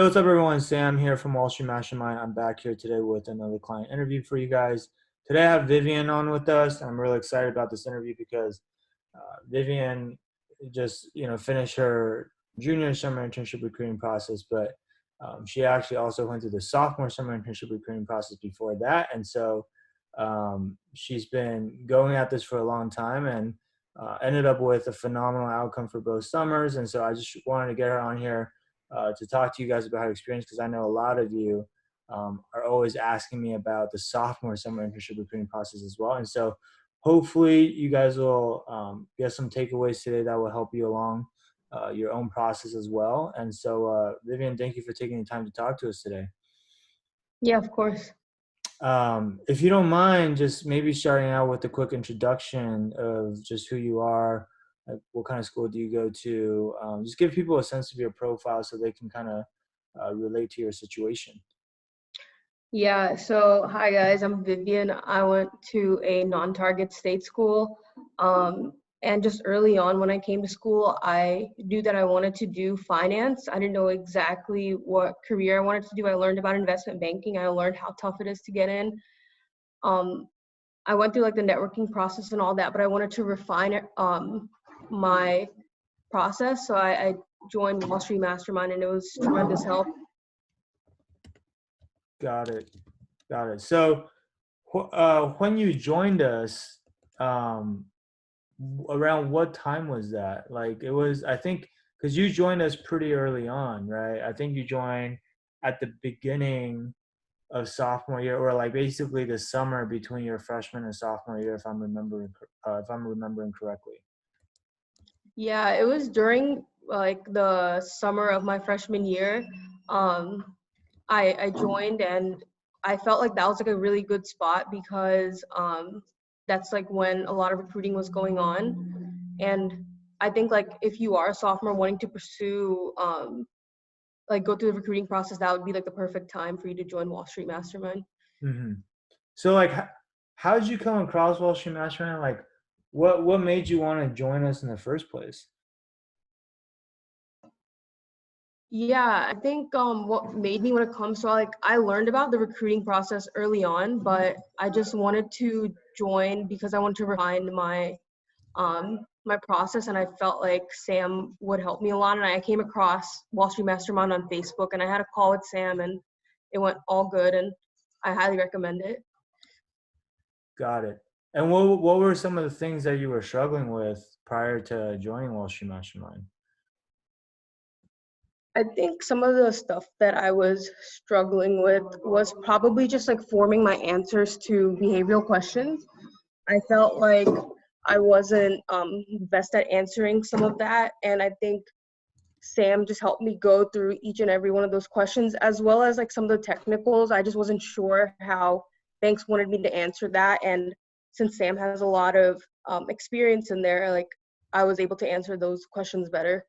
What's up, everyone? Sam here from Wall Street Mastermind. I'm back here today with another client interview for you guys. Today, I have Vivian on with us. I'm really excited about this interview because Vivian just finished her junior summer internship recruiting process, but she actually also went through the sophomore summer internship recruiting process before that, and so she's been going at this for a long time and ended up with a phenomenal outcome for both summers. And so I just wanted to get her on here to talk to you guys about her experience, because I know a lot of you are always asking me about the sophomore summer internship recruiting process as well. And so hopefully you guys will get some takeaways today that will help you along your own process as well. And so Vivian, thank you for taking the time to talk to us today. Yeah, of course. If you don't mind, just maybe starting out with a quick introduction of just who you are, like what kind of school do you go to? Just give people a sense of your profile so they can kind of relate to your situation. Yeah, so hi guys, I'm Vivian. I went to a non-target state school. And just early on when I came to school, I knew that I wanted to do finance. I didn't know exactly what career I wanted to do. I learned about investment banking. I learned how tough it is to get in. I went through like the networking process and all that, but I wanted to refine it, my process. So I joined Wall Street Mastermind, and it was tremendous help. Got it. So when you joined us, around what time was that? Like it was, I think, because you joined us pretty early on, right? I think you joined at the beginning of sophomore year, or like basically the summer between your freshman and sophomore year, if I'm remembering correctly. Yeah, it was during like the summer of my freshman year. I joined, and I felt like that was like a really good spot because that's like when a lot of recruiting was going on. And I think like if you are a sophomore wanting to pursue like go through the recruiting process, that would be like the perfect time for you to join Wall Street Mastermind. Mm-hmm. So like, how did you come across Wall Street Mastermind? Like, what made you want to join us in the first place? Yeah, I think what made me want to come, so like I learned about the recruiting process early on, but I just wanted to join because I wanted to refine my process, and I felt like Sam would help me a lot. And I came across Wall Street Mastermind on Facebook, and I had a call with Sam, and it went all good, and I highly recommend it. Got it. And what were some of the things that you were struggling with prior to joining Wall Street Mastermind? I think some of the stuff that I was struggling with was probably just like forming my answers to behavioral questions. I felt like I wasn't best at answering some of that, and I think Sam just helped me go through each and every one of those questions, as well as like some of the technicals. I just wasn't sure how banks wanted me to answer that, and since Sam has a lot of experience in there, like I was able to answer those questions better.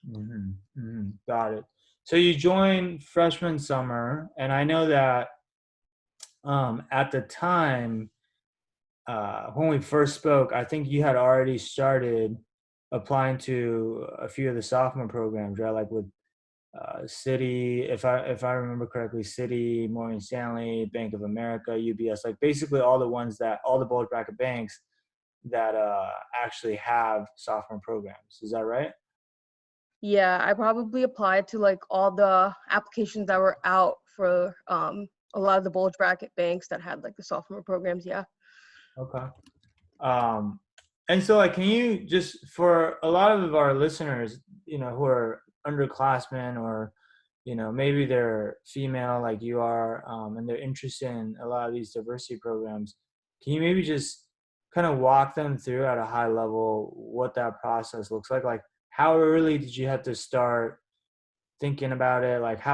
Mm-hmm. Mm-hmm. Got it. So you joined freshman summer, and I know that at the time when we first spoke, I think you had already started applying to a few of the sophomore programs, right? Like with Citi, if I remember correctly, Citi, Morgan Stanley, Bank of America, UBS, like basically all the bulge bracket banks that actually have sophomore programs. Is that right? Yeah, I probably applied to like all the applications that were out for a lot of the bulge bracket banks that had like the sophomore programs. Yeah. Okay. Um, and so, like, can you just, for a lot of our listeners, who are underclassmen, or, maybe they're female like you are, and they're interested in a lot of these diversity programs, can you maybe just kind of walk them through at a high level what that process looks like? Like, how early did you have to start thinking about it? Like,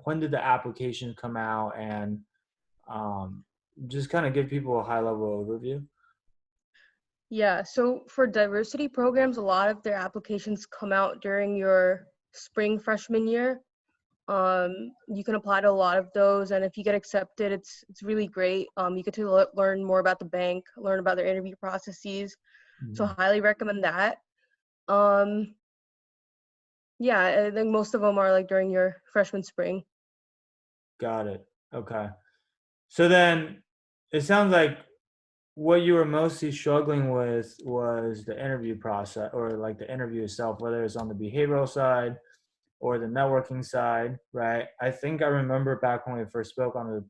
when did the application come out? And just kind of give people a high level overview. Yeah, so for diversity programs, a lot of their applications come out during your spring freshman year. You can apply to a lot of those, and if you get accepted, it's really great. You get to learn more about the bank, learn about their interview processes. So Mhm. highly recommend that. Um, Yeah, I think most of them are like during your freshman spring. Got it. Okay. So then it sounds like what you were mostly struggling with was the interview process or like the interview itself, whether it's on the behavioral side or the networking side, right? I think I remember back when we first spoke on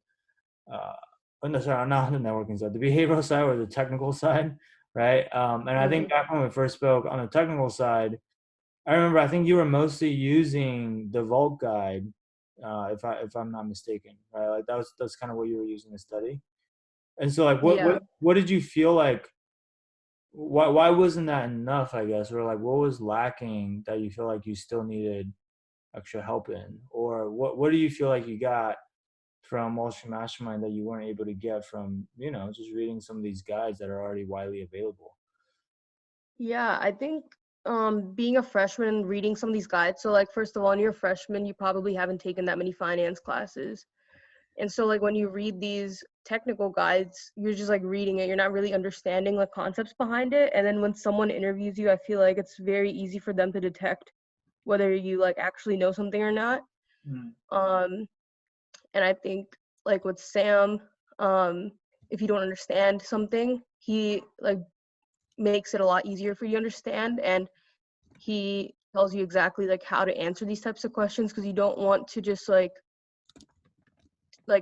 no, sorry, not on the networking side, the behavioral side or the technical side, right? And I think Hmm. back when we first spoke on the technical side, I remember I think you were mostly using the Vault guide, if I'm not mistaken, right? Like that's kind of what you were using to study. And so like Yeah. what did you feel like why wasn't that enough, I guess? Or like what was lacking that you feel like you still needed extra help in? Or what do you feel like you got from Wall Street Mastermind that you weren't able to get from, just reading some of these guides that are already widely available? Yeah, I think being a freshman and reading some of these guides. So like first of all, when you're a freshman, you probably haven't taken that many finance classes. And so like when you read these technical guides, you're just like reading it. You're not really understanding the concepts behind it. And then when someone interviews you, I feel like it's very easy for them to detect whether you like actually know something or not. Mm, Um, and I think like with Sam, um, if you don't understand something, he like makes it a lot easier for you to understand, and he tells you exactly like how to answer these types of questions because you don't want to just like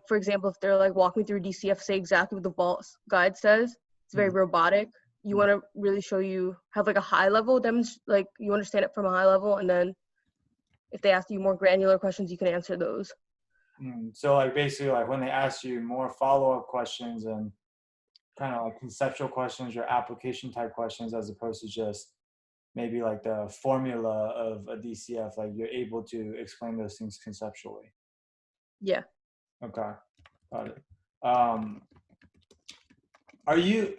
for example, if they're like walking through DCF, say exactly what the vault guide says. It's very mm, robotic. You mm, want to really show you have like a high level like you understand it from a high level, and then if they ask you more granular questions, you can answer those. mm. So like basically like when they ask you more follow-up questions and kind of like conceptual questions or application type questions as opposed to just maybe like the formula of a DCF, like you're able to explain those things conceptually. Yeah. Okay, got it. Um, are you,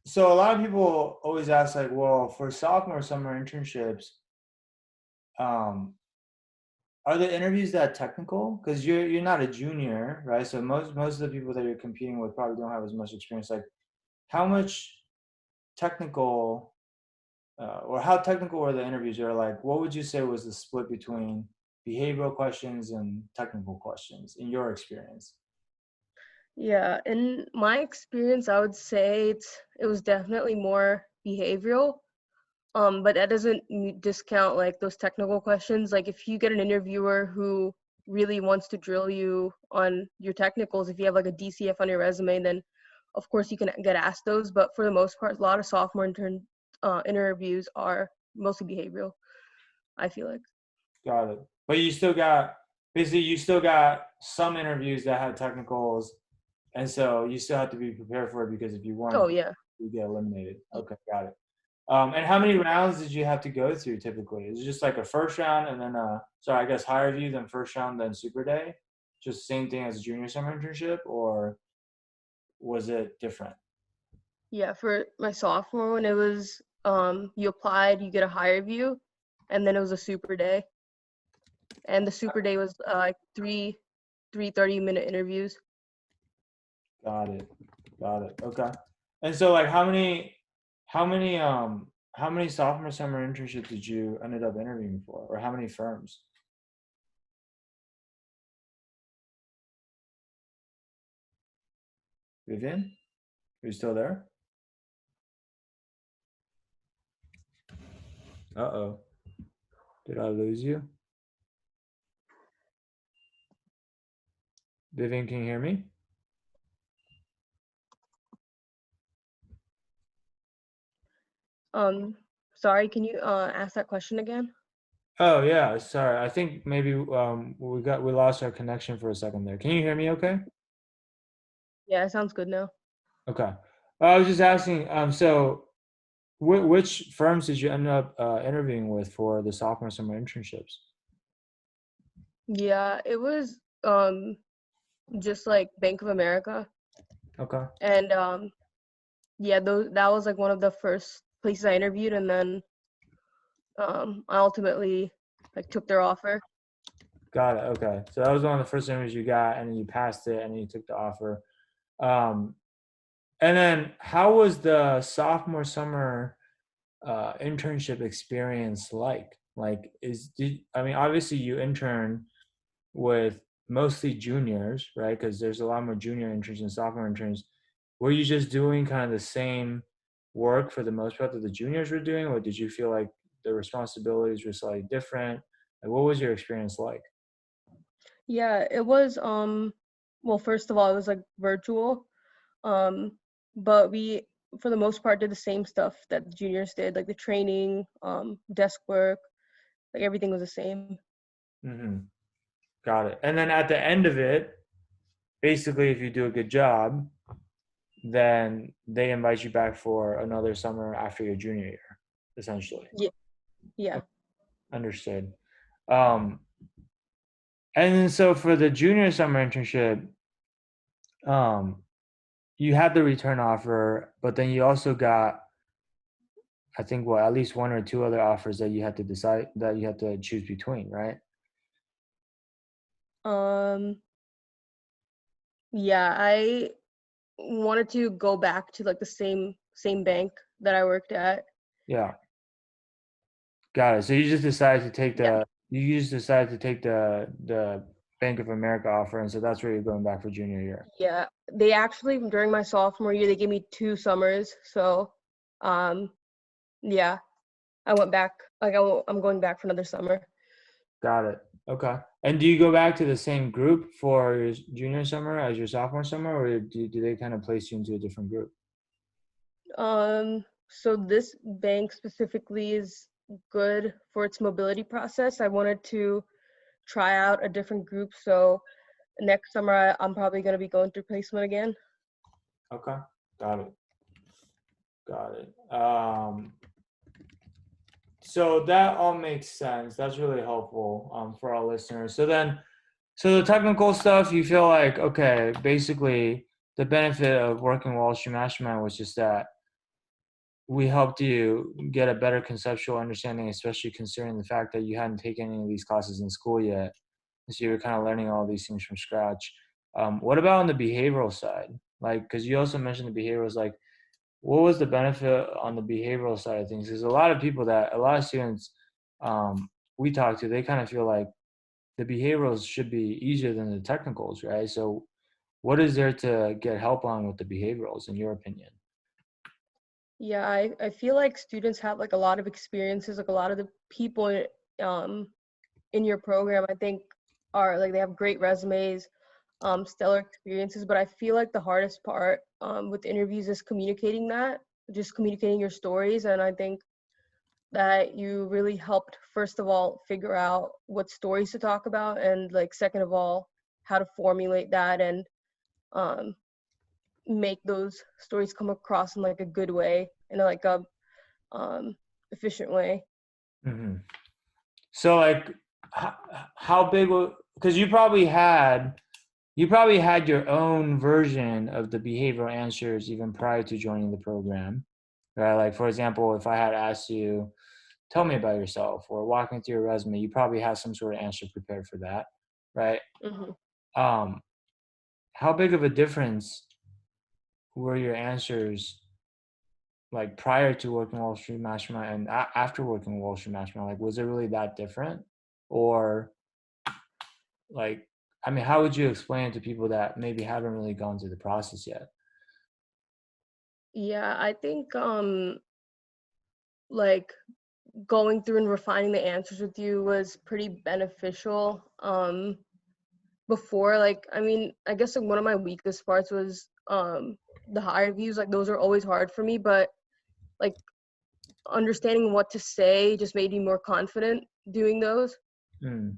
so a lot of people always ask like, well, for sophomore summer internships, um, are the interviews that technical? Because you're not a junior, right? So most of the people that you're competing with probably don't have as much experience. Like, how much technical or how technical were the interviews? Or like, what would you say was the split between behavioral questions and technical questions in your experience? Yeah, in my experience, I would say it was definitely more behavioral. But that doesn't discount like those technical questions. Like if you get an interviewer who really wants to drill you on your technicals, if you have like a DCF on your resume, then of course you can get asked those. But for the most part, a lot of sophomore interviews are mostly behavioral, I feel like. Got it. But you still got basically you still got some interviews that had technicals, and so you still have to be prepared for it because if you weren't, Oh yeah. you get eliminated. Okay, got it. And how many rounds did you have to go through typically? Is it just like a first round and then sorry, I guess higher view, then first round, then super day? Just same thing as a junior summer internship, or was it different? Yeah, for my sophomore one, it was you applied, you get a higher view, and then it was a super day. And the super day was like three 30-minute interviews. Got it. Got it. Okay. And so like how many sophomore summer internships did you ended up interviewing for, or how many firms? Vivian, are you still there? Uh-oh. Did I lose you? Vivian, can you hear me? Um, Sorry, can you ask that question again? Oh yeah, sorry. I think maybe we lost our connection for a second there. Can you hear me okay? Yeah, it sounds good now. Okay. I was just asking, so which firms did you end up interviewing with for the sophomore summer internships? Yeah, it was just like Bank of America, Okay. and yeah, that was like one of the first places I interviewed, and then I ultimately like took their offer. Got it. Okay. So that was one of the first interviews you got, and then you passed it, and then you took the offer. Um, and then how was the sophomore summer internship experience like? Like, I mean, obviously you intern with mostly juniors, right? Because there's a lot more junior interns and sophomore interns. Were you just doing kind of the same work for the most part that the juniors were doing, or did you feel like the responsibilities were slightly different? Like, what was your experience like? Yeah, it was well, first of all, it was like virtual. Um but we for the most part did the same stuff that the juniors did, like the training, desk work, like everything was the same. Hmm. Got it. And then at the end of it, basically, if you do a good job, then they invite you back for another summer after your junior year, essentially. Yeah. Yeah. Understood. Um, and then so for the junior summer internship, um, you had the return offer, but then you also got, I think, well, at least one or two other offers that you had to decide that you had to choose between, right? Um yeah, I wanted to go back to like the same bank that I worked at. Yeah, got it. So you just decided to take Yeah. the Bank of America offer, and so that's where you're going back for junior year. Yeah. They actually during my sophomore year they gave me 2 summers. So um yeah, I went back. Like I'm going back for another summer. Got it. Okay. And do you go back to the same group for your junior summer as your sophomore summer, or do they kind of place you into a different group? So this bank specifically is good for its mobility process. I wanted to try out a different group. So next summer I'm probably going to be going through placement again. Okay. Got it. Got it. So that all makes sense. That's really helpful for our listeners. So the technical stuff, you feel like, okay, basically the benefit of working with Wall Street Mastermind was just that we helped you get a better conceptual understanding, especially considering the fact that you hadn't taken any of these classes in school yet. So you were kind of learning all these things from scratch. What about on the behavioral side? Like, because you also mentioned the behaviorals, like, what was the benefit on the behavioral side of things? Because a lot of students we talk to, they kind of feel like the behaviorals should be easier than the technicals, right? So what is there to get help on with the behaviorals, in your opinion? Yeah, I feel like students have like a lot of experiences, like a lot of the people um in your program I think are like they have great resumes, stellar experiences, but I feel like the hardest part with interviews is communicating that, just communicating your stories. And I think that you really helped, first of all, figure out what stories to talk about, and like second of all, how to formulate that and um, make those stories come across in like a good way, in like a um, efficient way. Hmm. So like, how, how big? Because you probably had your own version of the behavioral answers even prior to joining the program, right? Like, for example, if I had asked you, tell me about yourself, or walk me through your resume, you probably have some sort of answer prepared for that, right? Hmm. Um, how big of a difference were your answers like prior to working Wall Street Mastermind and after working Wall Street Mastermind? Like, was it really that different? Or like, I mean, how would you explain it to people that maybe haven't really gone through the process yet? Yeah, I think like going through and refining the answers with you was pretty beneficial. Before, like, I mean, I guess like one of my weakest parts was the higher views. Like those are always hard for me, but like understanding what to say just made me more confident doing those. Mm,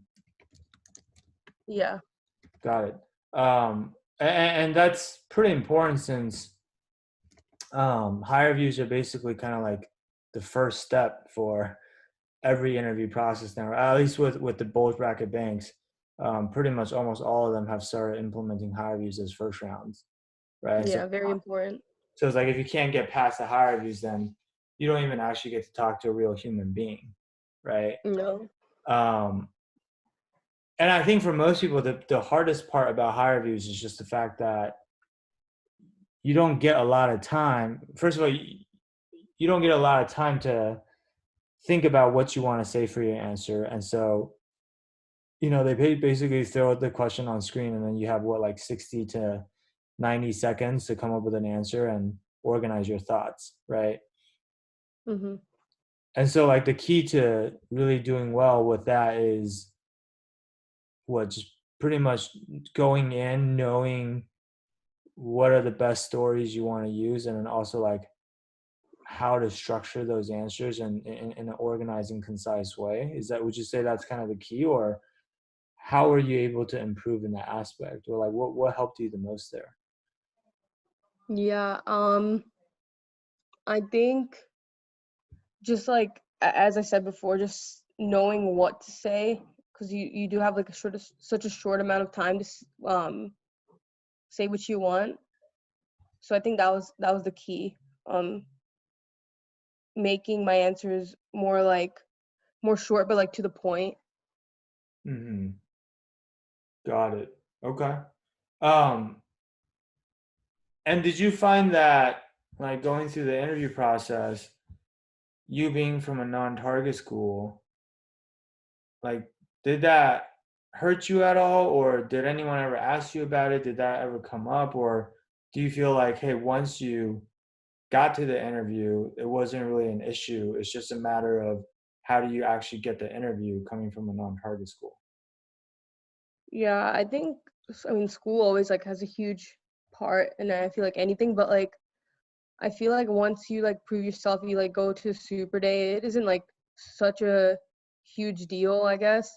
Yeah. got it. And that's pretty important since higher views are basically kind of like the first step for every interview process now, or at least with the bulge bracket banks. Pretty much almost all of them have started implementing higher views as first rounds, right? And so Yeah, very important. so it's like if you can't get past the higher views, then you don't even actually get to talk to a real human being, right? No. Um, and I think for most people, the hardest part about higher views is just the fact that you don't get a lot of time. First of all, you don't get a lot of time to think about what you want to say for your answer. And so, they basically throw the question on screen, and then you have what, like 60 to 90 seconds to come up with an answer and organize your thoughts, right? Mm-hmm. And so, like, the key to really doing well with that is what, just pretty much going in knowing what are the best stories you want to use, and then also like how to structure those answers in an organized and concise way. Would you say that's kind of the key, or how are you able to improve in that aspect, or like what helped you the most there? Yeah, I think just like as I said before, just knowing what to say, because you do have like such a short amount of time to say what you want. So I think that was the key. Um, Making my answers more short but like to the point. Hmm. Got it. Okay. um and did you find that, like, going through the interview process, you being from a non-target school, like, did that hurt you at all, or did anyone ever ask you about it? Did that ever come up, or do you feel like, hey, once you got to the interview, it wasn't really an issue, it's just a matter of how do you actually get the interview coming from a non-target school? Yeah, I mean school always like has a huge part, and I feel like anything, but like I feel like once you like prove yourself, you like go to super day, it isn't like such a huge deal, I guess.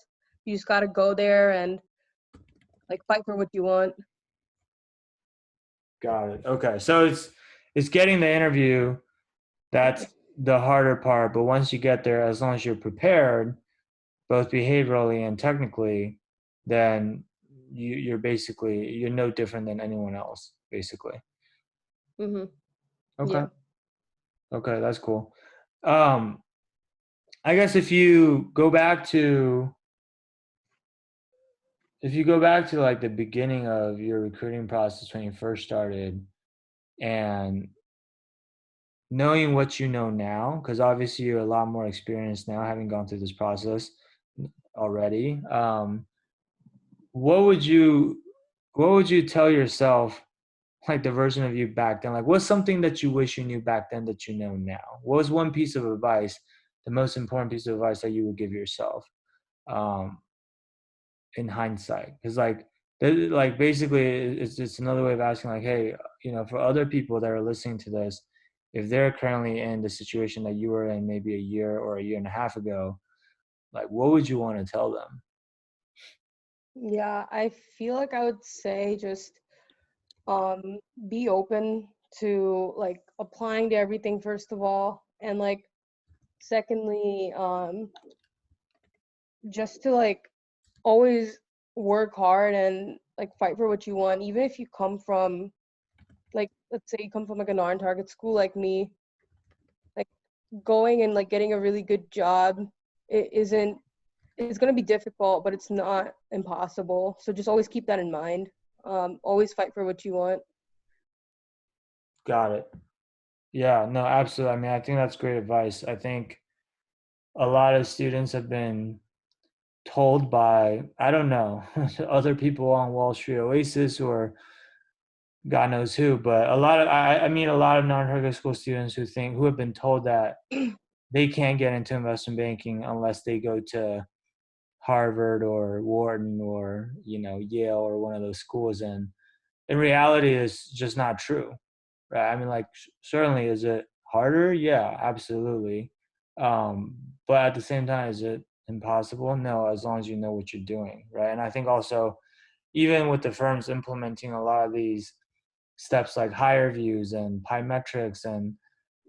You just gotta go there and like fight for what you want. Got it. Okay, so it's getting the interview that's the harder part, but once you get there, as long as you're prepared, both behaviorally and technically, then you're no different than anyone else, basically. Mm-hmm. Okay. Yeah. Okay, that's cool. um I guess if you go back to like the beginning of your recruiting process when you first started, and knowing what you know now, because obviously you're a lot more experienced now, having gone through this process already. What would you what would you tell yourself, like the version of you back then? Like, what's something that you wish you knew back then that you know now? What was one piece of advice, the most important piece of advice that you would give yourself, um, in hindsight? Because like basically, it's another way of asking, like, hey, for other people that are listening to this, if they're currently in the situation that you were in maybe a year or a year and a half ago, like, what would you want to tell them? Yeah, I feel like I would say just um be open to like applying to everything first of all, and like secondly, just to like always work hard and like fight for what you want, even if you come from like let's say you come from like a non-target school like me, like going and like getting a really good job, it isn't it's going to be difficult, but it's not impossible. So just always keep that in mind. Always fight for what you want. Got it. Yeah, no, absolutely. I mean, I think that's great advice. I think a lot of students have been told by, I don't know, other people on Wall Street Oasis or God knows who, but I mean a lot of non-target school students who have been told that they can't get into investment banking unless they go to Harvard or Wharton or Yale or one of those schools, and in reality, it's just not true, right? I mean, like, certainly, is it harder? Yeah, absolutely. But at the same time, is it impossible? No, as long as you know what you're doing, right? And I think also, even with the firms implementing a lot of these steps like hire views and pi metrics, and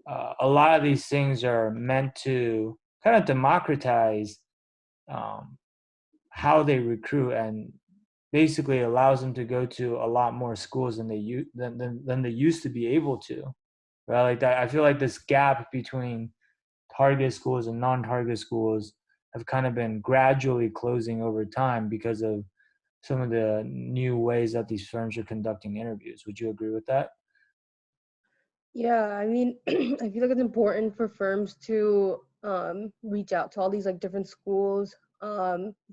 a lot of these things are meant to kind of democratize um, how they recruit, and basically allows them to go to a lot more schools than they used to be able to, right? Like that, I feel like this gap between target schools and non-target schools have kind of been gradually closing over time because of some of the new ways that these firms are conducting interviews. Would you agree with that? Yeah, I mean, I feel like it's important for firms to reach out to all these like different schools.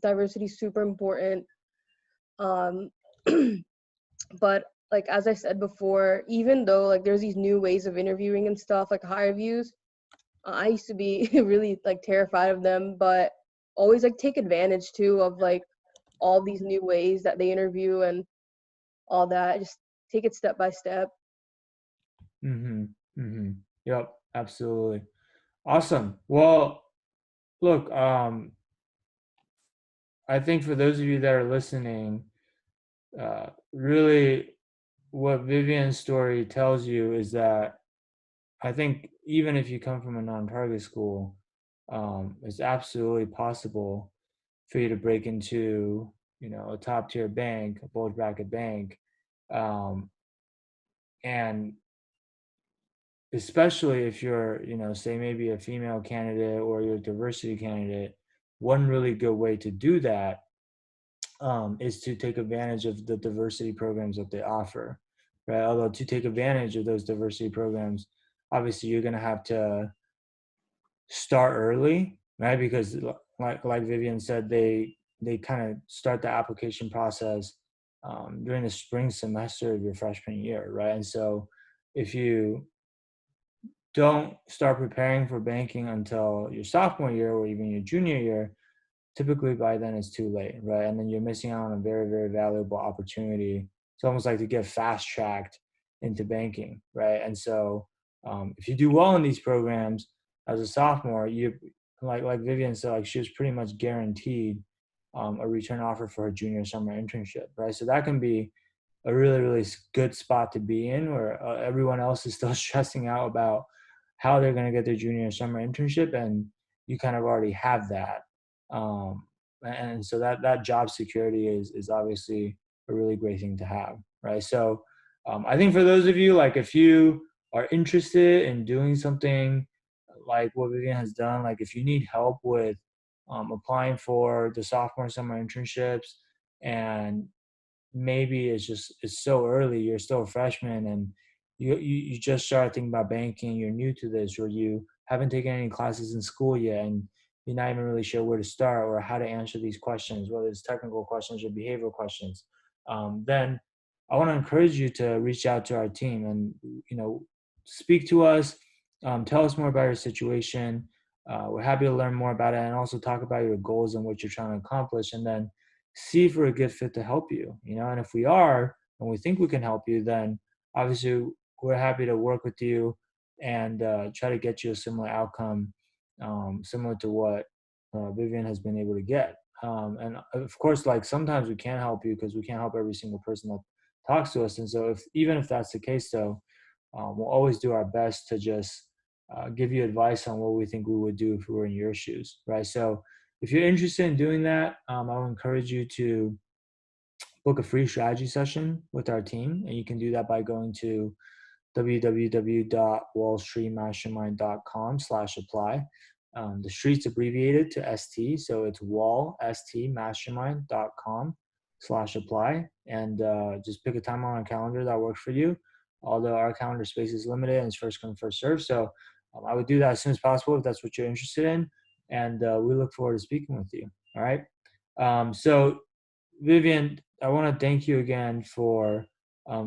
Diversity is super important. Um, but like as I said before, even though like there's these new ways of interviewing and stuff like high reviews, I used to be really like terrified of them, but always like take advantage too of like all these new ways that they interview and all that. Just take it step by step. Mm-hmm. Mm-hmm. Yep, absolutely. Awesome. Well, look, I think for those of you that are listening, really what Vivian's story tells you is that I think even if you come from a non-target school, it's absolutely possible for you to break into, a top tier bank, a bulge bracket bank, um, and especially if you're, say maybe a female candidate or you're a diversity candidate, one really good way to do that is to take advantage of the diversity programs that they offer, right? Although to take advantage of those diversity programs, obviously you're going to have to start early, right? Because like Vivian said, they kind of start the application process during the spring semester of your freshman year, right? And so if you don't start preparing for banking until your sophomore year or even your junior year, typically by then it's too late, right? And then you're missing out on a very, very valuable opportunity. It's almost like to get fast tracked into banking, right? And so if you do well in these programs as a sophomore, you like Vivian said, like she was pretty much guaranteed a return offer for her junior summer internship, right? So that can be a really, really good spot to be in where everyone else is still stressing out about how they're going to get their junior summer internship, and you kind of already have that. And so that job security is obviously a really great thing to have, right? So I think for those of you, like if you are interested in doing something like what Vivian has done, like if you need help with applying for the sophomore summer internships, and maybe it's so early, you're still a freshman, and you just started thinking about banking, you're new to this, or you haven't taken any classes in school yet, and you're not even really sure where to start or how to answer these questions, whether it's technical questions or behavioral questions, then I want to encourage you to reach out to our team and speak to us, tell us more about your situation. We're happy to learn more about it and also talk about your goals and what you're trying to accomplish, and then see if we're a good fit to help you, and if we are and we think we can help you, then obviously we're happy to work with you and try to get you a similar outcome, similar to what Vivian has been able to get. And of course, like sometimes we can't help you because we can't help every single person that talks to us. And so even if that's the case, though, we'll always do our best to just give you advice on what we think we would do if we were in your shoes, right? So if you're interested in doing that, I would encourage you to book a free strategy session with our team. And you can do that by going to www.wallstreetmastermind.com/apply. The street's abbreviated to ST, so it's wallstmastermind.com/apply. And just pick a time on our calendar that works for you. Although our calendar space is limited and it's first come, first serve. So I would do that as soon as possible if that's what you're interested in. And we look forward to speaking with you. All right. So Vivian, I want to thank you again for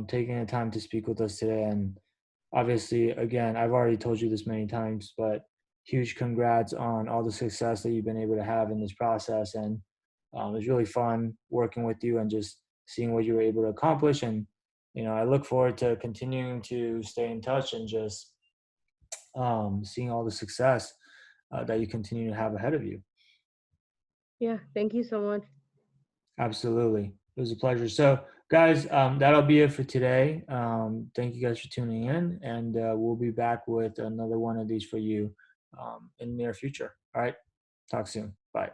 taking the time to speak with us today. And obviously, again, I've already told you this many times, but huge congrats on all the success that you've been able to have in this process. And it was really fun working with you and just seeing what you were able to accomplish. And, I look forward to continuing to stay in touch and just seeing all the success that you continue to have ahead of you. Yeah, thank you so much. Absolutely. It was a pleasure. So, guys, that'll be it for today. Thank you guys for tuning in, and we'll be back with another one of these for you in the near future. All right. Talk soon. Bye.